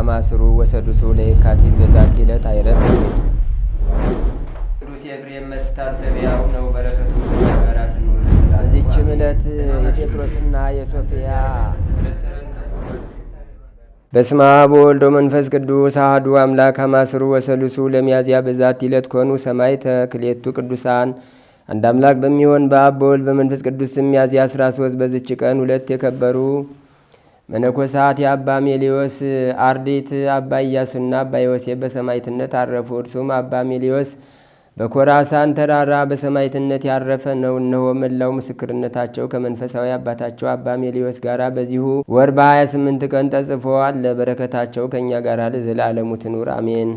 አማስሩ ወሰዱሱ ለየካቲት በዛቲ ዕለት አይረፍ። ቅዱስ ኤፍሬም መታሰቢያው ነው። በረከቱ ጋራት ነው። በዚችም ዕለት የጴጥሮስና የሶፊያ በስመ አብ ወወልድ ወመንፈስ ቅዱስ አሐዱ አምላክ አማስሩ ወሰሉሱ ለሚያዝያ በዛቲ ዕለት ኮኑ ሰማዕተ ክልኤቱ ቅዱሳን። አንድ አምላክ በሚሆን በአብ በወልድ በመንፈስ ቅዱስ ስም ሚያዝያ 13 በዚች ቀን ሁለት የከበሩ መነኮሳት የአባ ሜሊዮስ አርዲት አባ ኢያሱና አባ ዮሴፍ በሰማዕትነት አረፉ። እርሱም አባ ሜሊዮስ በኮራሳን ተራራ በሰማዕትነት ያረፈ ነው። እነሆ መላው ምስክርነታቸው ከመንፈሳዊ አባታቸው አባ ሜሊዮስ ጋር በዚሁ ወር በ28 ቀን ተጽፈዋል። ለበረከታቸው ከእኛ ጋር ለዘላለሙ ትኑር አሜን።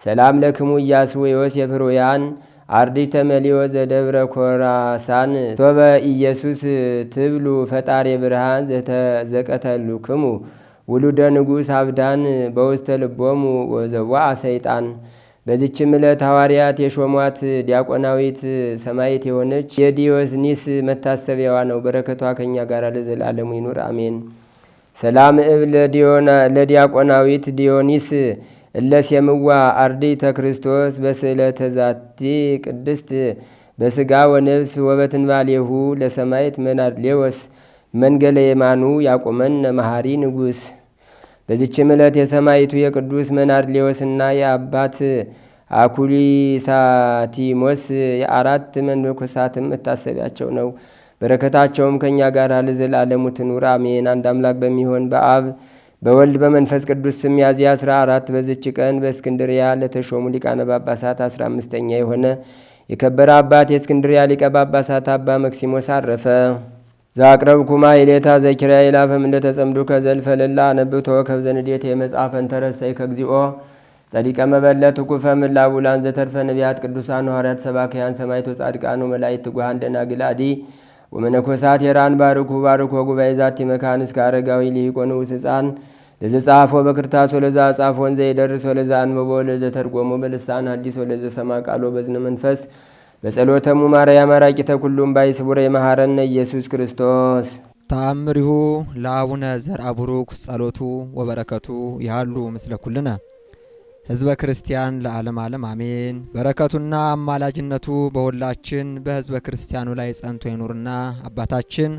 ሰላም ለክሙ ኢያሱ ወዮሴፍ ሮያን አርዲተ ሜሊዮስ ዘደብረ ኮራሳን ሶበ ኢየሱስ ትብሉ ፈጣሪ ብርሃን ዘቀተሉክሙ ውሉደ ንጉሥ አብዳን በውስተ ልቦሙ ወዘዋ ሰይጣን። በዚችም ዕለት ሐዋርያት የሾሟት ዲያቆናዊት ሰማዕት የሆነች የዲዮስኒስ መታሰቢያዋ ነው። በረከቷ ከእኛ ጋር ለዘላለሙ ይኑር አሜን። ሰላም እብ ለዲያቆናዊት ዲዮኒስ እለሴምዋ አርዲተ ክርስቶስ በስዕለተ ዛቲ ቅድስት በስጋ ወነፍስ ወበትንባሌሁ ለሰማዕት መናድሌዎስ መንገለ የማኑ ያቁመን መሐሪ ንጉሥ። በዚችም ዕለት የሰማዕቱ የቅዱስ መናድሌዎስና የአባት አኩሊሳቲሞስ የአራት መነኮሳትም መታሰቢያቸው ነው። በረከታቸውም ከእኛ ጋር ለዘላለሙ ትኑር አሜን። አንድ አምላክ በሚሆን በአብ በወልድ በመንፈስ ቅዱስ ስም ሚያዝያ 14 በዚች ቀን በእስክንድሪያ ለተሾሙ ሊቃነ ጳጳሳት 15ኛ የሆነ የከበረ አባት የእስክንድሪያ ሊቀ ጳጳሳት አባ መክሲሞስ አረፈ። ዛቅረብኩማ ኢሌታ ዘኪርያ ይላፈም እንደተጸምዱ ከዘልፈለላ ነብቶ ከብዘንዴት የመጽሐፈን ተረሰይ ከግዚኦ ጸዲቀ መበለት ኩፈ ምላቡላን ዘተርፈ ነቢያት ቅዱሳን ሐዋርያት ሰባክያን ሰማዕቶ ጻድቃኑ መላእክት ትጉሃን ደናግል አዲ ወመነኮሳት የራን ባርኩ ጉባኤ ዛቲ መካን እስከ አረጋዊ ሊቆኑ ሕፃን ለዘጻፎ በክርታስ ወለዛ ጻፎ ወንዘ ይደርስ ወለዛ አንበቦ ወለዘ ተርጎሞ በልሳን አዲስ ወለዘ ሰማ ቃሎ በዝነ መንፈስ በጸሎተሙ ማርያም አራቂተ ኩሉም ባይ ስቡረ የመሐረነ ኢየሱስ ክርስቶስ። ተአምሪሁ ለአቡነ ዘርአቡሩክ ጸሎቱ ወበረከቱ ያሉ ምስለ ኩልነ ህዝበ ክርስቲያን ለዓለም ዓለም አሜን። በረከቱና አማላጅነቱ በሁላችን በህዝበ ክርስቲያኑ ላይ ጸንቶ ይኑርና አባታችን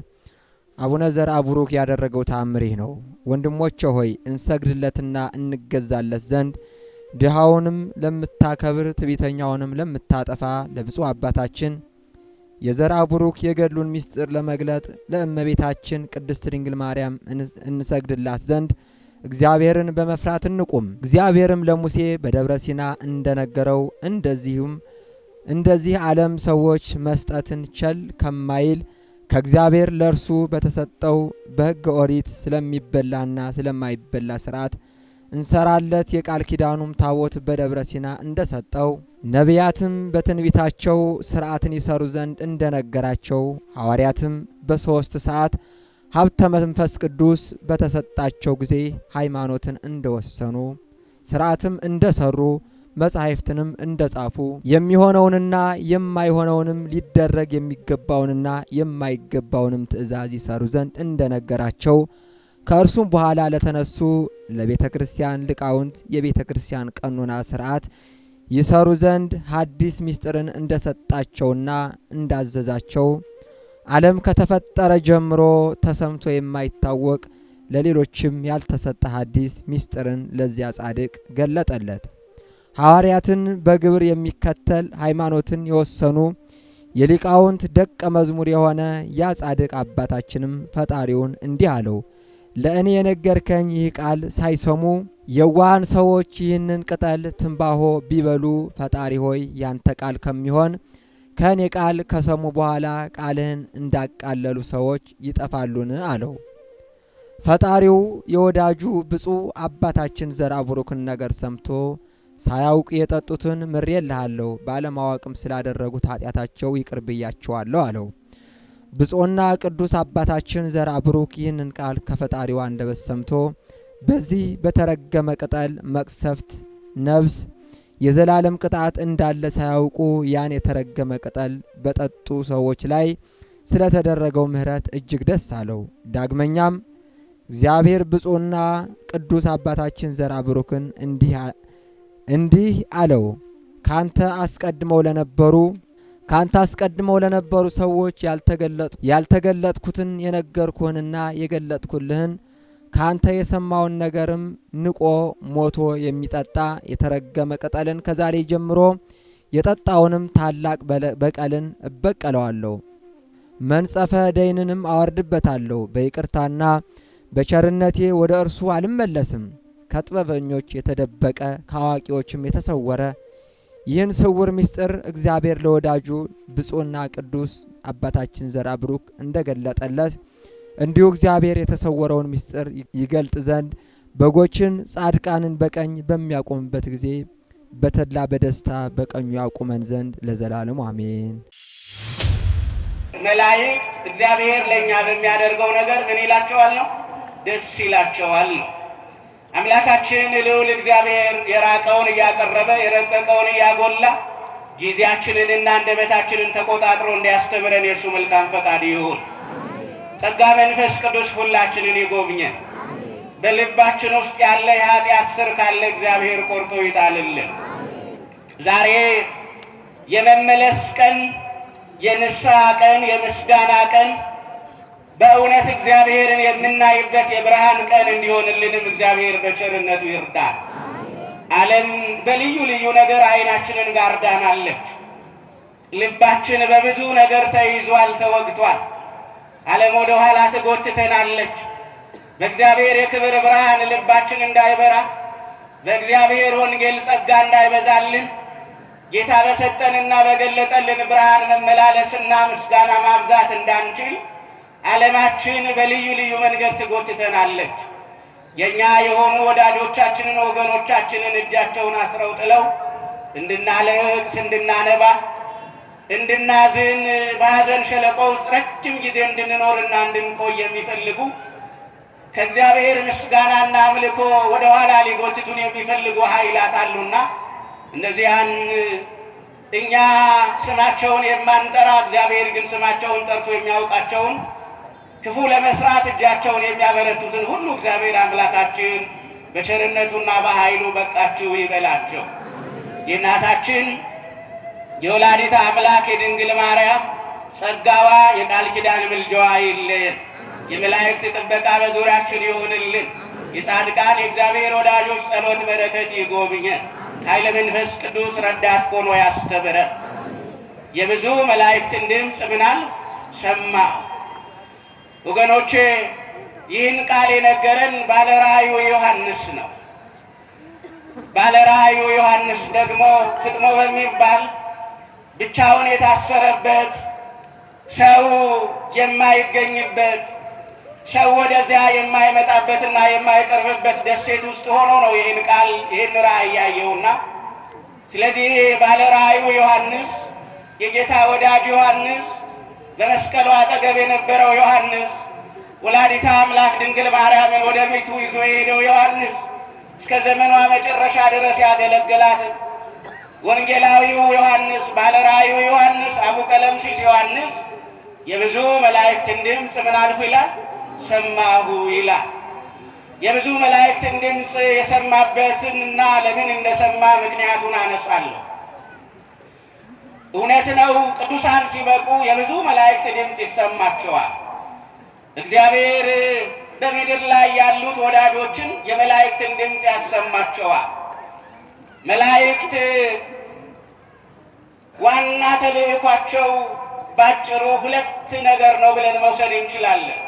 አቡነ ዘርአቡሩክ ያደረገው ተአምር ይህ ነው። ወንድሞቼ ሆይ እንሰግድለትና እንገዛለት ዘንድ ድሃውንም ለምታከብር ትዕቢተኛውንም ለምታጠፋ ለብፁዕ አባታችን የዘርአቡሩክ የገድሉን ምስጢር ለመግለጥ ለእመቤታችን ቅድስት ድንግል ማርያም እንሰግድላት ዘንድ እግዚአብሔርን በመፍራት እንቁም። እግዚአብሔርም ለሙሴ በደብረ ሲና እንደነገረው እንደዚህ ዓለም ሰዎች መስጠትን ቸል ከማይል ከእግዚአብሔር ለእርሱ በተሰጠው በሕገ ኦሪት ስለሚበላና ስለማይበላ ሥርዓት እንሰራለት የቃል ኪዳኑም ታቦት በደብረ ሲና እንደሰጠው ነቢያትም በትንቢታቸው ሥርዓትን ይሰሩ ዘንድ እንደነገራቸው ሐዋርያትም በ3 ሰዓት ሀብተ መንፈስ ቅዱስ በተሰጣቸው ጊዜ ሃይማኖትን እንደወሰኑ ሥርዓትም እንደሰሩ መጻሕፍትንም እንደጻፉ የሚሆነውንና የማይሆነውንም ሊደረግ የሚገባውንና የማይገባውንም ትእዛዝ ይሰሩ ዘንድ እንደነገራቸው ከእርሱም በኋላ ለተነሱ ለቤተ ክርስቲያን ሊቃውንት የቤተ ክርስቲያን ቀኖና ሥርዓት ይሰሩ ዘንድ ሐዲስ ምስጢርን እንደሰጣቸውና እንዳዘዛቸው ዓለም ከተፈጠረ ጀምሮ ተሰምቶ የማይታወቅ ለሌሎችም ያልተሰጠ ሐዲስ ምስጢርን ለዚያ ጻድቅ ገለጠለት። ሐዋርያትን በግብር የሚከተል ሃይማኖትን የወሰኑ የሊቃውንት ደቀ መዝሙር የሆነ ያ ጻድቅ አባታችንም ፈጣሪውን እንዲህ አለው። ለእኔ የነገርከኝ ይህ ቃል ሳይሰሙ የዋሃን ሰዎች ይህንን ቅጠል ትንባሆ ቢበሉ ፈጣሪ ሆይ ያንተ ቃል ከሚሆን ከእኔ ቃል ከሰሙ በኋላ ቃልህን እንዳቃለሉ ሰዎች ይጠፋሉን? አለው። ፈጣሪው የወዳጁ ብፁዕ አባታችን ዘርአቡሩክን ነገር ሰምቶ ሳያውቅ የጠጡትን ምሬልሃለሁ፣ ባለማወቅም ስላደረጉት ኃጢአታቸው ይቅር ብያቸዋለሁ አለው። ብፁዕና ቅዱስ አባታችን ዘርአቡሩክ ይህንን ቃል ከፈጣሪው አንደበት ሰምቶ በዚህ በተረገመ ቅጠል መቅሰፍት ነፍስ የዘላለም ቅጣት እንዳለ ሳያውቁ ያን የተረገመ ቅጠል በጠጡ ሰዎች ላይ ስለተደረገው ምሕረት እጅግ ደስ አለው። ዳግመኛም እግዚአብሔር ብፁዕና ቅዱስ አባታችን ዘርአ ብሩክን እንዲህ አለው። ካንተ አስቀድመው ለነበሩ ሰዎች ያልተገለጥኩትን የነገርኩህንና የገለጥኩልህን ካንተ የሰማውን ነገርም ንቆ ሞቶ የሚጠጣ የተረገመ ቅጠልን ከዛሬ ጀምሮ የጠጣውንም ታላቅ በቀልን እበቀለዋለሁ። መንጸፈ ደይንንም አወርድበታለሁ። በይቅርታና በቸርነቴ ወደ እርሱ አልመለስም። ከጥበበኞች የተደበቀ ከአዋቂዎችም የተሰወረ ይህን ስውር ምስጢር እግዚአብሔር ለወዳጁ ብፁዕና ቅዱስ አባታችን ዘርአ ብሩክ እንደገለጠለት እንዲሁ እግዚአብሔር የተሰወረውን ምስጢር ይገልጥ ዘንድ በጎችን ጻድቃንን በቀኝ በሚያቆምበት ጊዜ በተድላ በደስታ በቀኙ ያቁመን ዘንድ ለዘላለሙ አሜን። መላእክት እግዚአብሔር ለኛ በሚያደርገው ነገር ምን ይላቸዋል ነው? ደስ ይላቸዋል ነው። አምላካችን ልዑል እግዚአብሔር የራቀውን እያቀረበ የረቀቀውን እያጎላ ጊዜያችንንና አንደበታችንን ተቆጣጥሮ እንዲያስተምረን የእሱ መልካም ፈቃድ ይሁን። ጸጋ መንፈስ ቅዱስ ሁላችንን ይጎብኘን። በልባችን ውስጥ ያለ የኃጢአት ስር ካለ እግዚአብሔር ቆርጦ ይጣልልን። ዛሬ የመመለስ ቀን፣ የንስሐ ቀን፣ የምስጋና ቀን፣ በእውነት እግዚአብሔርን የምናይበት የብርሃን ቀን እንዲሆንልንም እግዚአብሔር በቸርነቱ ይርዳን። ዓለም በልዩ ልዩ ነገር ዓይናችንን ጋርዳናለች። ልባችን በብዙ ነገር ተይዟል፣ ተወግቷል። ዓለም ወደ ኋላ ትጎትተናለች። በእግዚአብሔር የክብር ብርሃን ልባችን እንዳይበራ፣ በእግዚአብሔር ወንጌል ጸጋ እንዳይበዛልን፣ ጌታ በሰጠንና በገለጠልን ብርሃን መመላለስና ምስጋና ማብዛት እንዳንችል ዓለማችን በልዩ ልዩ መንገድ ትጎትተናለች። የኛ የሆኑ ወዳጆቻችንን ወገኖቻችንን እጃቸውን አስረው ጥለው እንድናለቅስ፣ እንድናነባ፣ እንድናዝን በሐዘን ሸለቆ ውስጥ ረጅም ጊዜ እንድንኖርና እንድንቆይ የሚፈልጉ ከእግዚአብሔር ምስጋናና አምልኮ ወደ ኋላ ሊጎትቱን የሚፈልጉ ኃይላት አሉና እነዚያን እኛ ስማቸውን የማንጠራ እግዚአብሔር ግን ስማቸውን ጠርቶ የሚያውቃቸውን ክፉ ለመስራት እጃቸውን የሚያበረቱትን ሁሉ እግዚአብሔር አምላካችን በቸርነቱና በኃይሉ በቃችሁ ይበላቸው። የእናታችን የወላዲተ አምላክ የድንግል ማርያም ጸጋዋ የቃል ኪዳን ምልጃዋ ይለየን። የመላእክት ጥበቃ በዙሪያችን ይሁንልን። የጻድቃን የእግዚአብሔር ወዳጆች ጸሎት በረከት ይጎብኘን። ኃይለ መንፈስ ቅዱስ ረዳት ሆኖ ያስተምረን። የብዙ መላእክትን ድምፅ ምናል ሰማሁ። ወገኖቼ ይህን ቃል የነገረን ባለራእዩ ዮሐንስ ነው። ባለራእዩ ዮሐንስ ደግሞ ፍጥሞ በሚባል ብቻውን የታሰረበት ሰው የማይገኝበት ሰው ወደዚያ የማይመጣበትና የማይቀርብበት ደሴት ውስጥ ሆኖ ነው ይህን ራእይ ያየውና፣ ስለዚህ ባለራእዩ ዮሐንስ የጌታ ወዳጅ ዮሐንስ በመስቀሉ አጠገብ የነበረው ዮሐንስ ወላዲተ አምላክ ድንግል ማርያምን ወደ ቤቱ ይዞ የሄደው ዮሐንስ እስከ ዘመኗ መጨረሻ ድረስ ያገለገላት ወንጌላዊው ዮሐንስ ባለራእዩ ዮሐንስ አቡቀለምሲስ ዮሐንስ የብዙ መላእክትን ድምፅ ምን አልሁ ይላል? ሰማሁ ይላል። የብዙ መላእክትን ድምፅ የሰማበትንና ለምን እንደሰማ ምክንያቱን አነሳለሁ። እውነት ነው፣ ቅዱሳን ሲበቁ የብዙ መላእክት ድምፅ ይሰማቸዋል። እግዚአብሔር በምድር ላይ ያሉት ወዳጆችን የመላእክትን ድምፅ ያሰማቸዋል። መላእክት ዋና ተልእኳቸው ባጭሩ ሁለት ነገር ነው ብለን መውሰድ እንችላለን።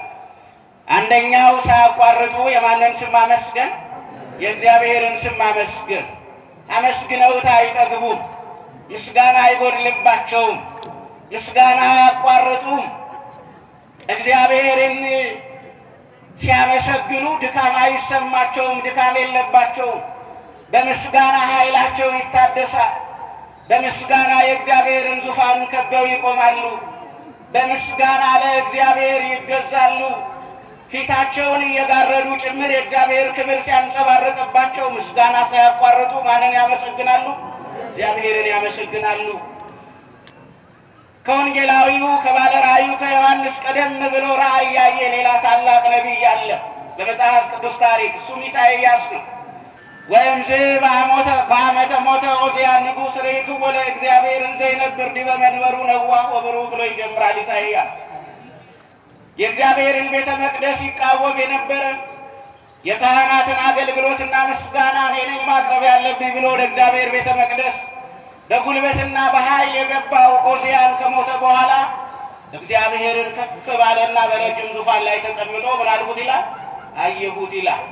አንደኛው ሳያቋርጡ የማንን ስም ማመስገን? የእግዚአብሔርን ስም ማመስገን። አመስግነውት አይጠግቡም። ምስጋና አይጎድልባቸውም። ምስጋና አያቋርጡም። እግዚአብሔርን ሲያመሰግኑ ድካም አይሰማቸውም፣ ድካም የለባቸውም። በምስጋና ኃይላቸው ይታደሳል። በምስጋና የእግዚአብሔርን ዙፋን ከበው ይቆማሉ። በምስጋና ለእግዚአብሔር ይገዛሉ። ፊታቸውን እየጋረዱ ጭምር የእግዚአብሔር ክብር ሲያንጸባርቅባቸው ምስጋና ሳያቋርጡ ማንን ያመሰግናሉ? እግዚአብሔርን ያመሰግናሉ። ከወንጌላዊው ከባለ ራእዩ ከዮሐንስ ቀደም ብሎ ራእይ ያየ ሌላ ታላቅ ነቢይ አለ። በመጽሐፍ ቅዱስ ታሪክ። እሱም ኢሳይያስ ነው። ወእምዝ በአመተ ሞተ ዖዝያን ንጉሥ ርኢክዎ ለእግዚአብሔር እንዘ ይነብር ዲበ መንበሩ ነዋሕ ወብሩህ ብሎ ይጀምራል ኢሳይያስ። የእግዚአብሔርን ቤተ መቅደስ ይቃወም የነበረ የካህናትን አገልግሎትና ምስጋና እኔ ነኝ ማቅረብ ያለብኝ ብሎ ወደ እግዚአብሔር ቤተ መቅደስ በጉልበትና በኃይል የገባው ዖዝያን ከሞተ በኋላ እግዚአብሔርን ከፍ ባለና በረጅም ዙፋን ላይ ተቀምጦ ምን አልሁት ይላል? አየሁት ይላል።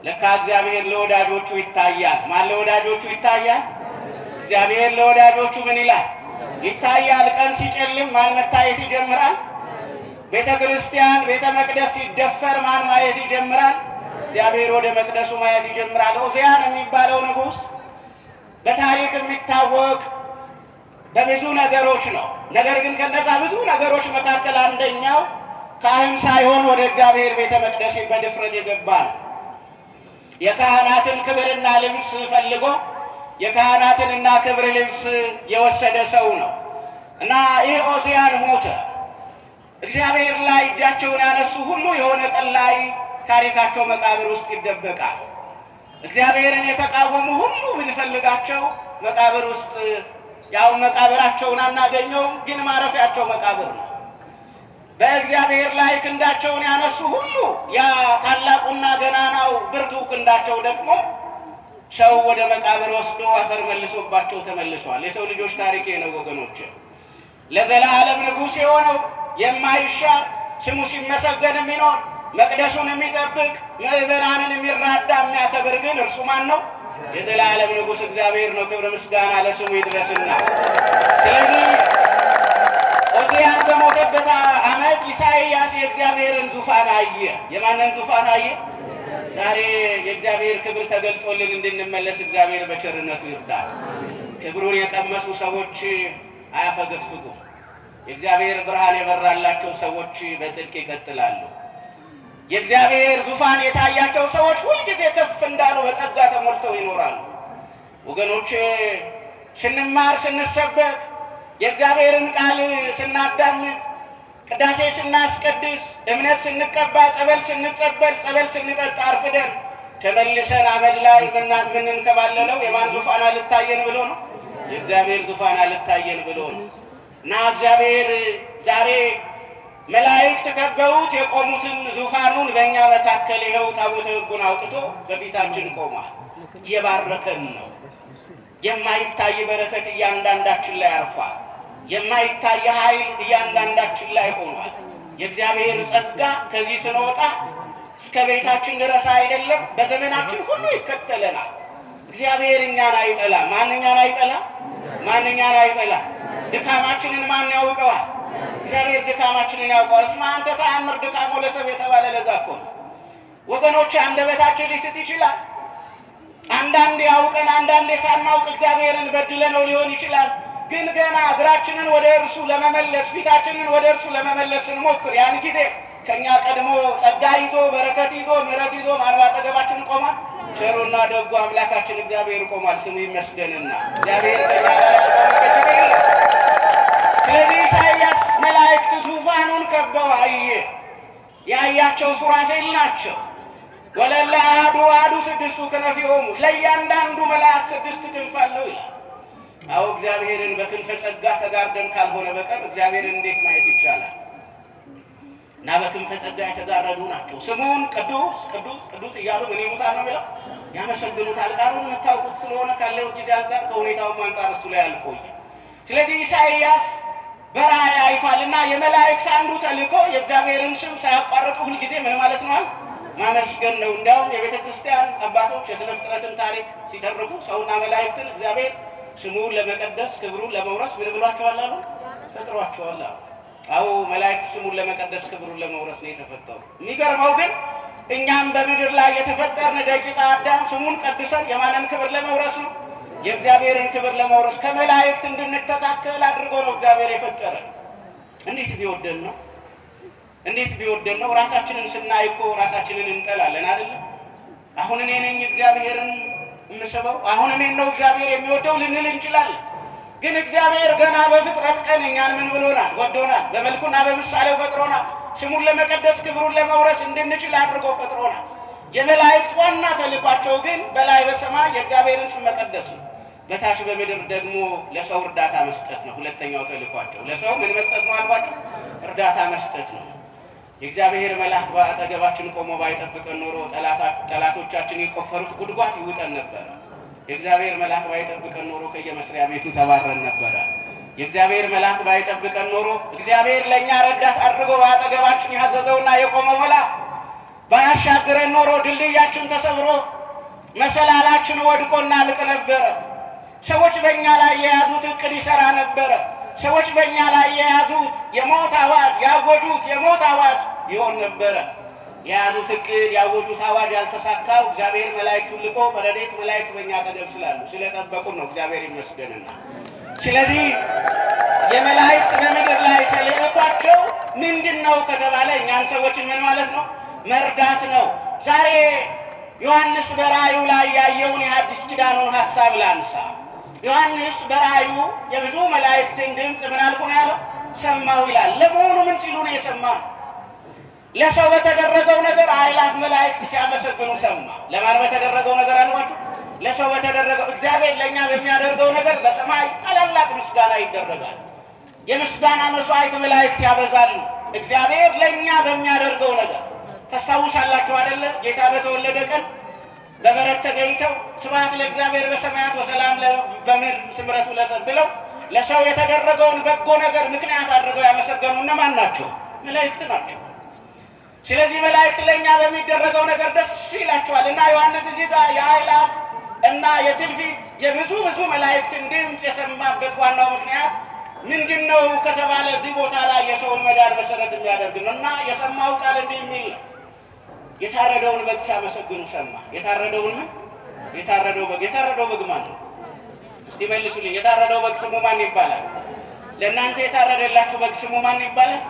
ለካ እግዚአብሔር ለወዳጆቹ ይታያል። ማን ለወዳጆቹ ይታያል? እግዚአብሔር ለወዳጆቹ ምን ይላል? ይታያል። ቀን ሲጨልም ማን መታየት ይጀምራል? ቤተ ክርስቲያን ቤተ መቅደስ ሲደፈር ማን ማየት ይጀምራል? እግዚአብሔር ወደ መቅደሱ ማየት ይጀምራል። ዖዝያን የሚባለው ንጉሥ በታሪክ የሚታወቅ በብዙ ነገሮች ነው። ነገር ግን ከነዛ ብዙ ነገሮች መካከል አንደኛው ካህን ሳይሆን ወደ እግዚአብሔር ቤተ መቅደስ በድፍረት የገባ ነው። የካህናትን ክብርና ልብስ ፈልጎ የካህናትንና ክብር ልብስ የወሰደ ሰው ነው እና ይህ ዖዝያን ሞተ። እግዚአብሔር ላይ እጃቸውን ያነሱ ሁሉ የሆነ ቀን ላይ ታሪካቸው መቃብር ውስጥ ይደበቃል። እግዚአብሔርን የተቃወሙ ሁሉ ብንፈልጋቸው መቃብር ውስጥ ያው መቃብራቸውን አናገኘውም፣ ግን ማረፊያቸው መቃብር ነው። በእግዚአብሔር ላይ ክንዳቸውን ያነሱ ሁሉ ያ ታላቁና ገናናው ብርቱ ክንዳቸው ደግሞ ሰው ወደ መቃብር ወስዶ አፈር መልሶባቸው ተመልሷል። የሰው ልጆች ታሪክ ነው ወገኖች። ለዘላለም ንጉሥ የሆነው የማይሻር ስሙ ሲመሰገን የሚኖር መቅደሱን የሚጠብቅ ምዕመናንን የሚራዳ የሚያከብር ግን እርሱ ማን ነው? የዘላለም ንጉሥ እግዚአብሔር ነው። ክብር ምስጋና ለስሙ ይድረስና ስለዚህ ዖዝያን በሞተበት ዓመት ኢሳይያስ የእግዚአብሔርን ዙፋን አየ። የማንን ዙፋን አየ? ዛሬ የእግዚአብሔር ክብር ተገልጦልን እንድንመለስ እግዚአብሔር በቸርነቱ ይርዳል። ክብሩን የቀመሱ ሰዎች አያፈገፍጉም። የእግዚአብሔር ብርሃን የበራላቸው ሰዎች በጽድቅ ይቀጥላሉ። የእግዚአብሔር ዙፋን የታያቸው ሰዎች ሁልጊዜ ከፍ እንዳሉ በጸጋ ተሞልተው ይኖራሉ። ወገኖቼ ስንማር፣ ስንሰበክ፣ የእግዚአብሔርን ቃል ስናዳምጥ፣ ቅዳሴ ስናስቀድስ፣ እምነት ስንቀባ፣ ጸበል ስንጸበል፣ ጸበል ስንጠጣ አርፍደን ተመልሰን አመድ ላይ ምንንከባለለው የማን ዙፋን አልታየን ብሎ ነው? የእግዚአብሔር ዙፋን አልታየን ብሎ ነው። እና እግዚአብሔር ዛሬ መላእክት ከበውት የቆሙትን ዙፋኑን በእኛ መካከል ይኸው ታቦተ ሕጉን አውጥቶ በፊታችን ቆሟል። እየባረከን ነው። የማይታይ በረከት እያንዳንዳችን ላይ አርፏል። የማይታይ ኃይል እያንዳንዳችን ላይ ሆኗል። የእግዚአብሔር ጸጋ ከዚህ ስንወጣ እስከ ቤታችን ድረስ አይደለም በዘመናችን ሁሉ ይከተለናል። እግዚአብሔር እኛን አይጠላም። ማንኛን አይጠላም? ማንኛን አይጠላም? ድካማችንን ማን ያውቀዋል? እግዚአብሔር ድካማችንን ያውቀዋል። እስመ አንተ ተአምር ድካሞ ለሰብ የተባለ ለዛ እኮ ነው ወገኖች። አንደበታችን ሊስት ይችላል። አንዳንዴ ያውቀን አንዳንዴ ሳናውቅ እግዚአብሔርን በድለነው ሊሆን ይችላል። ግን ገና እግራችንን ወደ እርሱ ለመመለስ ፊታችንን ወደ እርሱ ለመመለስ ስንሞክር ያን ጊዜ ከኛ ቀድሞ ጸጋ ይዞ በረከት ይዞ ምሕረት ይዞ ማን ባጠገባችን ቆሟል? ቸሩና ደጉ አምላካችን እግዚአብሔር ቆሟል። ስሙ ይመስገንና እግዚአብሔር ከኛ ጋር ያቆመበት ጊዜ የለም። ስለዚህ ኢሳይያስ መላእክት ዙፋኑን ከበው አየ። ያያቸው ሱራፌል ናቸው። ወለለ አሐዱ አሐዱ ስድስቱ ክነፊሆሙ፣ ለእያንዳንዱ መልአክ 6 ክንፍ አለው ይላል። አዎ እግዚአብሔርን በክንፈ ጸጋ ተጋርደን ካልሆነ በቀር እግዚአብሔርን እንዴት ማየት ይቻላል? እና በክንፈ ጸጋ የተጋረዱ ናቸው። ስሙን ቅዱስ ቅዱስ ቅዱስ እያሉ ምን ይሉታል ነው የሚለው? ያመሰግኑታል። ቃሉን የምታውቁት ስለሆነ ካለው ጊዜ አንጻር ከሁኔታውም አንጻር እሱ ላይ አልቆየ። ስለዚህ ኢሳይያስ በራእይ አይቷልና የመላእክት አንዱ ተልእኮ የእግዚአብሔርን ስም ሳያቋርጡ ሁልጊዜ ምን ማለት ነው? ማመስገን ነው። እንዲያውም የቤተ ክርስቲያን አባቶች የሥነ ፍጥረትን ታሪክ ሲተርኩ ሰውና መላእክትን እግዚአብሔር ስሙን ለመቀደስ ክብሩን ለመውረስ ምን ብሏቸዋል አሉ? ፈጥሯቸዋል አሉ። አዎ መላእክት ስሙን ለመቀደስ ክብሩን ለመውረስ ነው የተፈጠሩ። የሚገርመው ግን እኛም በምድር ላይ የተፈጠርን ደቂቀ አዳም ስሙን ቀድሰን የማንን ክብር ለመውረስ ነው? የእግዚአብሔርን ክብር ለመውረስ ከመላእክት እንድንተካከል አድርጎ ነው እግዚአብሔር የፈጠረን። እንዴት ቢወደን ነው! እንዴት ቢወደን ነው! ራሳችንን ስናይ እኮ ራሳችንን እንጠላለን አይደለም? አሁን እኔ ነኝ እግዚአብሔርን የምስበው፣ አሁን እኔን ነው እግዚአብሔር የሚወደው ልንል እንችላለን። ግን እግዚአብሔር ገና በፍጥረት ቀን እኛን ምን ብሎናል? ወዶናል። በመልኩና በምሳሌው ፈጥሮናል። ስሙን ለመቀደስ ክብሩን ለመውረስ እንድንችል አድርጎ ፈጥሮናል። የመላእክት ዋና ተልእኳቸው ግን በላይ በሰማይ የእግዚአብሔርን ስም መቀደስ ነው። በታች በምድር ደግሞ ለሰው እርዳታ መስጠት ነው። ሁለተኛው ተልእኳቸው ለሰው ምን መስጠት ነው አልኳቸው? እርዳታ መስጠት ነው። የእግዚአብሔር መልአክ በአጠገባችን ቆሞ ባይጠብቀን ኖሮ ጠላቶቻችን የቆፈሩት ጉድጓድ ይውጠን ነበረ። የእግዚአብሔር መልአክ ባይጠብቀን ኖሮ ከየመስሪያ ቤቱ ተባረን ነበረ። የእግዚአብሔር መልአክ ባይጠብቀን ኖሮ እግዚአብሔር ለእኛ ረዳት አድርጎ በአጠገባችን ያዘዘውና የቆመው መልአክ ባያሻግረን ኖሮ ድልድያችን ተሰብሮ መሰላላችን ወድቆ እናልቅ ነበረ። ሰዎች በእኛ ላይ የያዙት እቅድ ይሠራ ነበረ። ሰዎች በእኛ ላይ የያዙት የሞት አዋጅ ያወጁት የሞት አዋጅ ይሆን ነበረ። የያዙት እቅድ ያወጁት አዋጅ ያልተሳካው እግዚአብሔር መላእክቱን ልኮ በረድኤት መላእክት በእኛ አጠገብ ስላሉ ስለጠበቁን ነው። እግዚአብሔር ይመስገንና ስለዚህ የመላእክት በምድር ላይ ተልእኳቸው ምንድን ነው ከተባለ እኛን ሰዎችን ምን ማለት ነው? መርዳት ነው። ዛሬ ዮሐንስ በራእዩ ላይ ያየውን የሐዲስ ኪዳኑን ሐሳብ ላንሳ። ዮሐንስ በራእዩ የብዙ መላእክትን ድምፅ ምን አልኩ ነው ያለው? ሰማሁ ይላል። ለመሆኑ ምን ሲሉ ነው የሰማው? ለሰው በተደረገው ነገር አእላፍ መላእክት ሲያመሰግኑ ሰማ። ለማን በተደረገው ነገር አልኳችሁ? ለሰው በተደረገው። እግዚአብሔር ለእኛ በሚያደርገው ነገር በሰማይ ታላላቅ ምስጋና ይደረጋል። የምስጋና መስዋዕት መላእክት ያበዛሉ። እግዚአብሔር ለእኛ በሚያደርገው ነገር ታስታውሳላችሁ አይደለ? ጌታ በተወለደ ቀን በበረት ተገኝተው ስብሐት ለእግዚአብሔር በሰማያት ወሰላም በምድር ስምረቱ ለሰብእ ብለው ለሰው የተደረገውን በጎ ነገር ምክንያት አድርገው ያመሰገኑ እነማን ናቸው? መላእክት ናቸው። ስለዚህ መላእክት ለእኛ በሚደረገው ነገር ደስ ይላቸዋል። እና ዮሐንስ እዚህ ጋር የአእላፍ እና የትንቢት የብዙ መላእክትን ድምፅ የሰማበት ዋናው ምክንያት ምንድን ነው ከተባለ እዚህ ቦታ ላይ የሰውን መዳን መሰረት የሚያደርግ ነው። እና የሰማው ቃል እንዲህ የሚል ነው። የታረደውን በግ ሲያመሰግኑ ሰማ። የታረደውን ምን? የታረደው በግ ማን ነው? እስቲ መልሱልኝ። የታረደው በግ ስሙ ማን ይባላል? ለእናንተ የታረደላችሁ በግ ስሙ ማን ይባላል?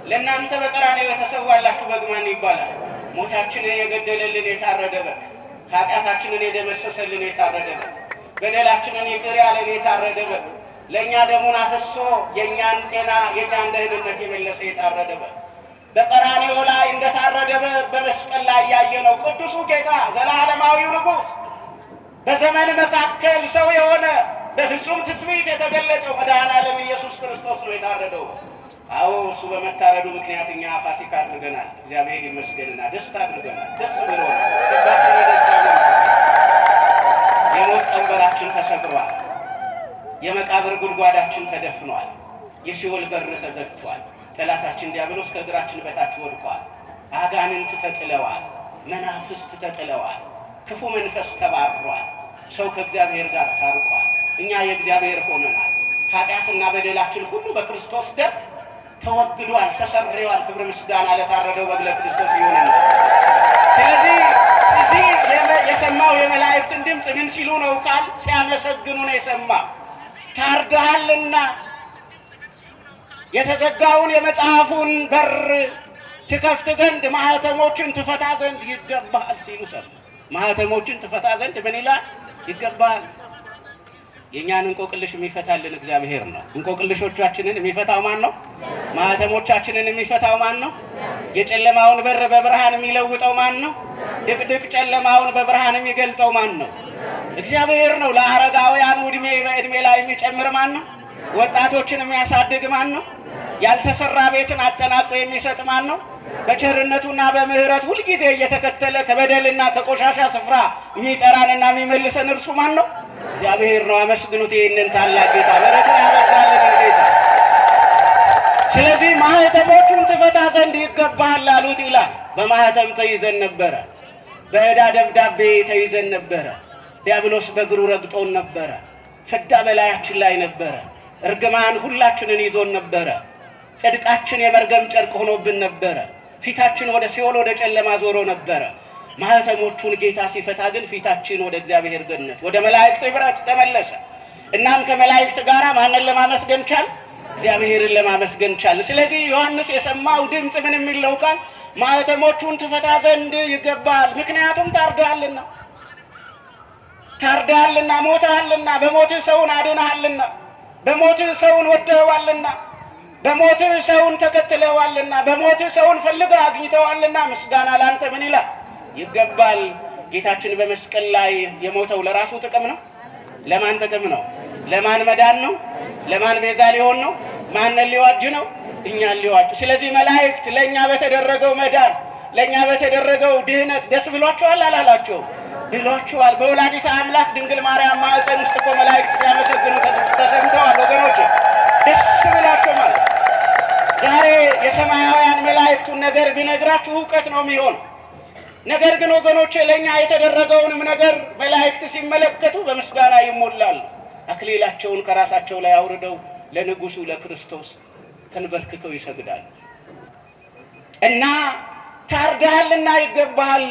ለእናንተ በቀራንዮ የተሰዋላችሁ በግ ማን ይባላል? ሞታችንን የገደለልን የታረደ በግ፣ ኃጢአታችንን የደመሰሰልን የታረደ በግ፣ በደላችንን ይቅር ያለን የታረደ በግ፣ ለእኛ ደሙን አፍሶ የእኛን ጤና የእኛን ደህንነት የመለሰ የታረደ በግ፣ በቀራንዮ ላይ እንደታረደ በመስቀል ላይ ያየነው ቅዱሱ ጌታ ዘላለማዊው ንጉሥ፣ በዘመን መካከል ሰው የሆነ በፍጹም ትስብእት የተገለጠው መድኃኔዓለም ኢየሱስ ክርስቶስ ነው የታረደው። አዎ እሱ በመታረዱ ምክንያት እኛ ፋሲካ አድርገናል። እግዚአብሔር ይመስገንና ደስታ አድርገናል። ደስ ብሎናል። ልባችን የደስታ ነው። የሞት ቀንበራችን ተሰብሯል። የመቃብር ጉድጓዳችን ተደፍኗል። የሲኦል በር ተዘግቷል። ጠላታችን ዲያብሎስ ከእግራችን በታች ወድቋል። አጋንንት ተጥለዋል። መናፍስት ተጥለዋል። ክፉ መንፈስ ተባሯል። ሰው ከእግዚአብሔር ጋር ታርቋል። እኛ የእግዚአብሔር ሆነናል። ኃጢአትና በደላችን ሁሉ በክርስቶስ ደም ተወግዷል፣ ተሰርዮአል። ክብር ምስጋና ለታረደው በግ ለክርስቶስ ይሁንና ስለዚህ የሰማው የመላእክትን ድምፅ ምን ሲሉ ነው ቃል ሲያመሰግኑ ነው የሰማ። ታርደሃልና የተዘጋውን የመጽሐፉን በር ትከፍት ዘንድ ማኅተሞችን ትፈታ ዘንድ ይገባሃል ሲሉ ሰማ። ማኅተሞችን ትፈታ ዘንድ ምን ይላል? ይገባሃል። የእኛን እንቆቅልሽ የሚፈታልን እግዚአብሔር ነው። እንቆቅልሾቻችንን የሚፈታው ማን ነው? ማኅተሞቻችንን የሚፈታው ማን ነው? የጨለማውን በር በብርሃን የሚለውጠው ማን ነው? ድቅድቅ ጨለማውን በብርሃን የሚገልጠው ማን ነው? እግዚአብሔር ነው። ለአረጋውያን በዕድሜ ላይ የሚጨምር ማን ነው? ወጣቶችን የሚያሳድግ ማን ነው? ያልተሰራ ቤትን አጠናቆ የሚሰጥ ማን ነው? በቸርነቱና በምሕረት ሁልጊዜ እየተከተለ ከበደልና ከቆሻሻ ስፍራ የሚጠራንና የሚመልሰን እርሱ ማን ነው? እግዚአብሔር ነው። አመስግኑት ይህንን ታላቅ ጌታ፣ ምሕረትን ያበዛልን ጌታ። ስለዚህ ማኅተሞቹን ትፈታ ዘንድ ይገባሃል አሉት ይላል። በማኅተም ተይዘን ነበረ። በዕዳ ደብዳቤ ተይዘን ነበረ። ዲያብሎስ በእግሩ ረግጦን ነበረ። ፍዳ በላያችን ላይ ነበረ። እርግማን ሁላችንን ይዞን ነበረ። ጽድቃችን የመርገም ጨርቅ ሆኖብን ነበረ። ፊታችን ወደ ሲኦል ወደ ጨለማ ዞሮ ነበረ። ማኅተሞቹን ጌታ ሲፈታ ግን ፊታችን ወደ እግዚአብሔር ገነት ወደ መላእክት ኅብረት ተመለሰ። እናም ከመላእክት ጋር ማንን ለማመስገን ቻል? እግዚአብሔርን ለማመስገን ቻል። ስለዚህ ዮሐንስ የሰማው ድምፅ ምን የሚል ነው ቃል? ማኅተሞቹን ትፈታ ዘንድ ይገባል። ምክንያቱም ታርደሃልና፣ ሞተሃልና፣ በሞትህ ሰውን አድነሃልና፣ በሞትህ ሰውን ወደኸዋልና፣ በሞትህ ሰውን ተከትለዋልና፣ በሞትህ ሰውን ፈልገህ አግኝተዋልና ምስጋና ላንተ ምን ይላል? ይገባል። ጌታችን በመስቀል ላይ የሞተው ለራሱ ጥቅም ነው? ለማን ጥቅም ነው? ለማን መዳን ነው? ለማን ቤዛ ሊሆን ነው? ማንን ሊዋጅ ነው? እኛን ሊዋጅ። ስለዚህ መላእክት ለእኛ በተደረገው መዳን፣ ለእኛ በተደረገው ድህነት ደስ ብሏቸዋል አላላቸው? ብሏቸዋል። በወላዲተ አምላክ ድንግል ማርያም ማዕፀን ውስጥ እኮ መላእክት ሲያመሰግኑ ተሰምተዋል ወገኖች። ደስ ብላቸው ማለት ዛሬ የሰማያውያን መላእክቱን ነገር ቢነግራችሁ እውቀት ነው የሚሆን። ነገር ግን ወገኖች ለእኛ የተደረገውንም ነገር መላእክት ሲመለከቱ በምስጋና ይሞላሉ። አክሊላቸውን ከራሳቸው ላይ አውርደው ለንጉሡ ለክርስቶስ ተንበርክከው ይሰግዳሉ። እና ታርዳሃልና ይገባሃል፣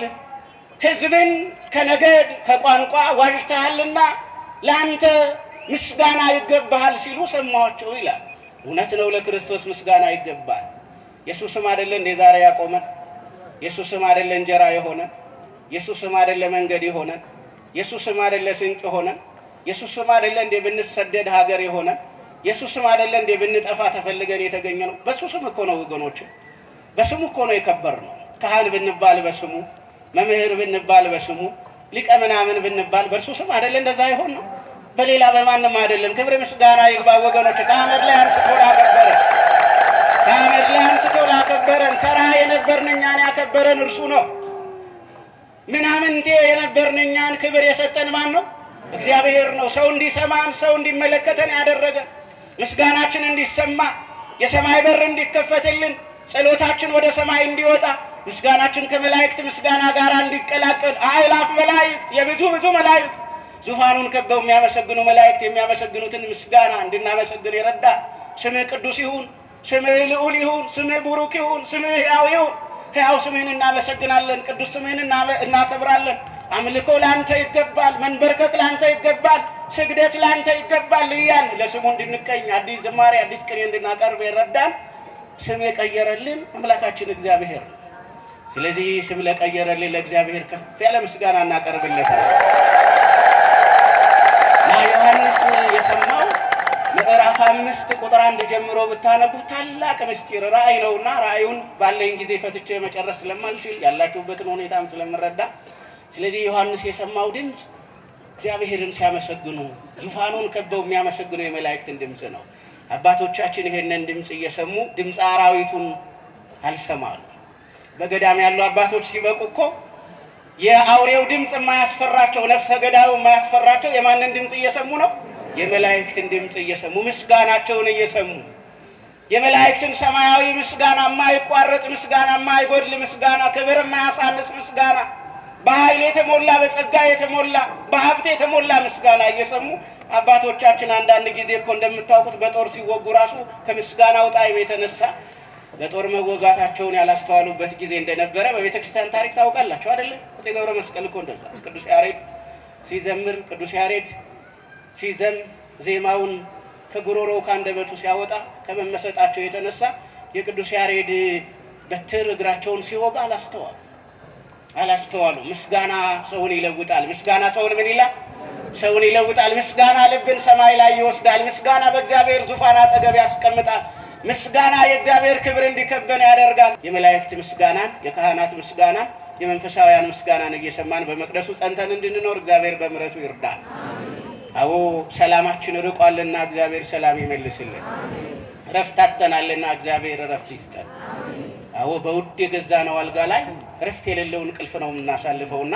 ሕዝብን ከነገድ ከቋንቋ ዋጅተሃልና ለአንተ ምስጋና ይገባሃል ሲሉ ሰማኋቸው ይላል። እውነት ነው፣ ለክርስቶስ ምስጋና ይገባል። ኢየሱስ ስም አይደለ እንደ ዛሬ ያቆመን? ኢየሱስ ስም አይደለ እንጀራ የሆነን? ኢየሱስ ስም አይደለ መንገድ የሆነን? ኢየሱስ ስም አይደለ ስንቅ የሆነን? ኢየሱስ ስም አይደለ እንደ ብንሰደድ ሀገር የሆነን? ኢየሱስ ስም አይደለ እንደ ብንጠፋ ተፈልገን የተገኘ ነው? በሱ ስም እኮ ነው ወገኖች፣ በስሙ እኮ ነው የከበር ነው። ካህን ብንባል በስሙ፣ መምህር ብንባል በስሙ፣ ሊቀ ምናምን ብንባል በእርሱ ስም አይደለ እንደዛ ይሆን ነው? በሌላ በማንም አይደለም። ክብር ምስጋና ይግባ ወገኖች። ከአመድ ላይ አንስቶ ላከበረን፣ ከአመድ ላይ አንስቶ ላከበረን፣ ተራ የነበርን እኛን ያከበረን እርሱ ነው። ምናምንቴ የነበርን እኛን ክብር የሰጠን ማን ነው? እግዚአብሔር ነው። ሰው እንዲሰማን፣ ሰው እንዲመለከተን ያደረገ፣ ምስጋናችን እንዲሰማ፣ የሰማይ በር እንዲከፈትልን፣ ጸሎታችን ወደ ሰማይ እንዲወጣ፣ ምስጋናችን ከመላእክት ምስጋና ጋር እንዲቀላቀል፣ አእላፍ መላእክት፣ የብዙ ብዙ መላእክት ዙፋኑን ከበው የሚያመሰግኑ መላእክት የሚያመሰግኑትን ምስጋና እንድናመሰግን የረዳ ስምህ ቅዱስ ይሁን፣ ስምህ ልዑል ይሁን፣ ስምህ ቡሩክ ይሁን፣ ስምህ ሕያው ይሁን። ሕያው ስምህን እናመሰግናለን፣ ቅዱስ ስምህን እናከብራለን። አምልኮ ለአንተ ይገባል፣ መንበርከክ ለአንተ ይገባል፣ ስግደት ለአንተ ይገባል እያን ለስሙ እንድንቀኝ አዲስ ዝማሬ አዲስ ቅኔ እንድናቀርብ የረዳን ስም የቀየረልን አምላካችን እግዚአብሔር ነው። ስለዚህ ስም ለቀየረልን ለእግዚአብሔር ከፍ ያለ ምስጋና እናቀርብለታለን። ዮሐንስ የሰማው ምዕራፍ 5 ቁጥር 1 ጀምሮ ብታነቡ ታላቅ ምስጢር ራእይ ነውና ራእዩን ባለኝ ጊዜ ፈትቼ መጨረስ ስለማልችል ያላችሁበትን ሁኔታም ስለምረዳ፣ ስለዚህ ዮሐንስ የሰማው ድምፅ እግዚአብሔርን ሲያመሰግኑ ዙፋኑን ከበው የሚያመሰግኑ የመላእክትን ድምፅ ነው። አባቶቻችን ይሄንን ድምፅ እየሰሙ ድምፅ አራዊቱን አልሰማሉ። በገዳም ያሉ አባቶች ሲበቁ እኮ የአውሬው ድምፅ የማያስፈራቸው፣ ነፍሰ ገዳዩ የማያስፈራቸው የማንን ድምፅ እየሰሙ ነው? የመላእክትን ድምፅ እየሰሙ ምስጋናቸውን እየሰሙ የመላእክትን ሰማያዊ ምስጋና፣ የማይቋረጥ ምስጋና፣ የማይጎድል ምስጋና፣ ክብር የማያሳንስ ምስጋና፣ በኃይል የተሞላ በጸጋ የተሞላ በሀብት የተሞላ ምስጋና እየሰሙ አባቶቻችን አንዳንድ ጊዜ እኮ እንደምታውቁት በጦር ሲወጉ ራሱ ከምስጋናው ጣዕም የተነሳ በጦር መወጋታቸውን ያላስተዋሉበት ጊዜ እንደነበረ በቤተ ክርስቲያን ታሪክ ታውቃላችሁ አይደለ? አፄ ገብረ መስቀል እኮ እንደዛ ቅዱስ ያሬድ ሲዘምር፣ ቅዱስ ያሬድ ሲዘም ዜማውን ከጉሮሮው ከአንደበቱ ሲያወጣ ከመመሰጣቸው የተነሳ የቅዱስ ያሬድ በትር እግራቸውን ሲወጋ አላስተዋሉ። ምስጋና ሰውን ይለውጣል። ምስጋና ሰውን ምን ይላል? ሰውን ይለውጣል። ምስጋና ልብን ሰማይ ላይ ይወስዳል። ምስጋና በእግዚአብሔር ዙፋን አጠገብ ያስቀምጣል። ምስጋና የእግዚአብሔር ክብር እንዲከበን ያደርጋል። የመላእክት ምስጋናን፣ የካህናት ምስጋናን፣ የመንፈሳውያን ምስጋናን እየሰማን በመቅደሱ ጸንተን እንድንኖር እግዚአብሔር በምሕረቱ ይርዳል። አዎ ሰላማችን ርቋልና እግዚአብሔር ሰላም ይመልስልን። ረፍት አጥተናልና እግዚአብሔር ረፍት ይስጠን። አዎ በውድ የገዛነው አልጋ ላይ ረፍት የሌለው እንቅልፍ ነው የምናሳልፈውና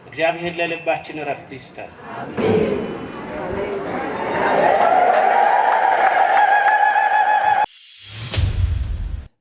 እግዚአብሔር ለልባችን ረፍት ይስጠን።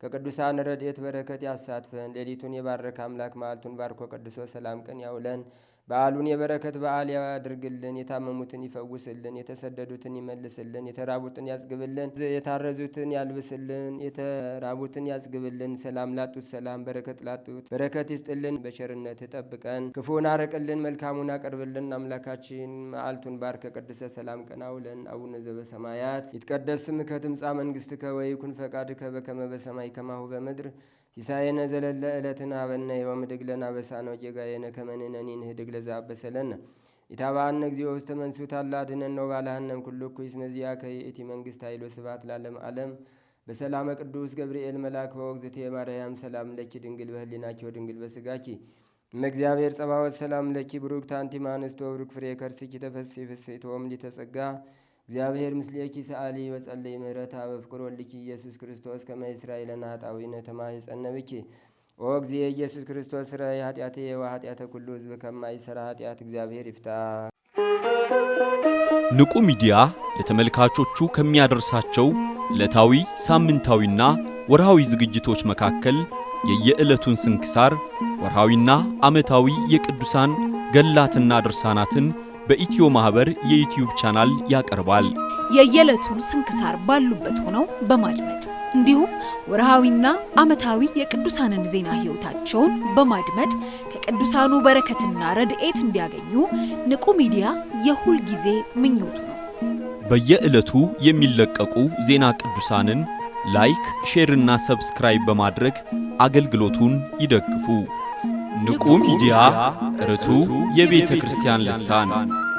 ከቅዱሳን ረድኤት በረከት ያሳትፈን። ሌሊቱን የባረከ አምላክ መዓልቱን ባርኮ ቀድሶ ሰላም ቀን ያውለን። በዓሉን የበረከት በዓል ያድርግልን። የታመሙትን ይፈውስልን፣ የተሰደዱትን ይመልስልን፣ የተራቡትን ያጽግብልን፣ የታረዙትን ያልብስልን፣ የተራቡትን ያጽግብልን። ሰላም ላጡት ሰላም፣ በረከት ላጡት በረከት ይስጥልን። በቸርነት ጠብቀን፣ ክፉን አርቅልን፣ መልካሙን አቅርብልን። አምላካችን መዓልቱን ባርከ ቀድሰ ሰላም ቀን አውለን። አቡነ ዘበሰማያት ይትቀደስ ስምከ ትምጻእ መንግሥትከ ወይኩን ፈቃድከ በከመ በሰማይ ከማሁ በምድር ሲሳየነ ዘለለ ዕለትን ሀበነ ዮም ህድግ ለነ አበሳነ ወጌጋየነ ከመ ንሕነኒ ንህድግ ለዘአበሰ ለነ ኢታብአነ እግዚኦ ውስተ መንሱት አላ አድኅነነ ወባልሐነ እምኩሉ እኩይ እስመ ዚአከ ይእቲ መንግሥት ኃይል ወስብሐት ለዓለመ ዓለም። በሰላመ ቅዱስ ገብርኤል መልአክ ወእግዝእቴ ማርያም ሰላም ለኪ ድንግል በህሊናቸው ድንግል በስጋኪ እመእግዚአብሔር ጸባዖት ሰላም ለኪ ብሩክት አንቲ እምአንስቶ ብሩክ ፍሬ ከርስኪ ተፈሥሒ ፍሥሕት ወምልዕተ ጸጋ እግዚአብሔር ምስሌኪ ሰአሊ ወጸልይ ምህረታ በፍቅር ወልድኪ ኢየሱስ ክርስቶስ ከመ ይሥራይ ለነ ኃጣውኢነ ተማኅፀነ ብኪ ኦ እግዚእ ኢየሱስ ክርስቶስ ሥራይ ኃጢአቴ ወኃጢአተ ኩሉ ሕዝብ ከማይሠራ ኃጢአት እግዚአብሔር ይፍታ። ንቁ ሚዲያ ለተመልካቾቹ ከሚያደርሳቸው ዕለታዊ ሳምንታዊና ወርሃዊ ዝግጅቶች መካከል የየዕለቱን ስንክሳር ወርሃዊና ዓመታዊ የቅዱሳን ገላትና ድርሳናትን በኢትዮ ማህበር የዩቲዩብ ቻናል ያቀርባል። የየዕለቱን ስንክሳር ባሉበት ሆነው በማድመጥ እንዲሁም ወርሃዊና ዓመታዊ የቅዱሳንን ዜና ሕይወታቸውን በማድመጥ ከቅዱሳኑ በረከትና ረድኤት እንዲያገኙ ንቁ ሚዲያ የሁል ጊዜ ምኞቱ ነው። በየዕለቱ የሚለቀቁ ዜና ቅዱሳንን ላይክ፣ ሼር እና ሰብስክራይብ በማድረግ አገልግሎቱን ይደግፉ። ንቁ ሚዲያ ርቱ የቤተ ክርስቲያን ልሳን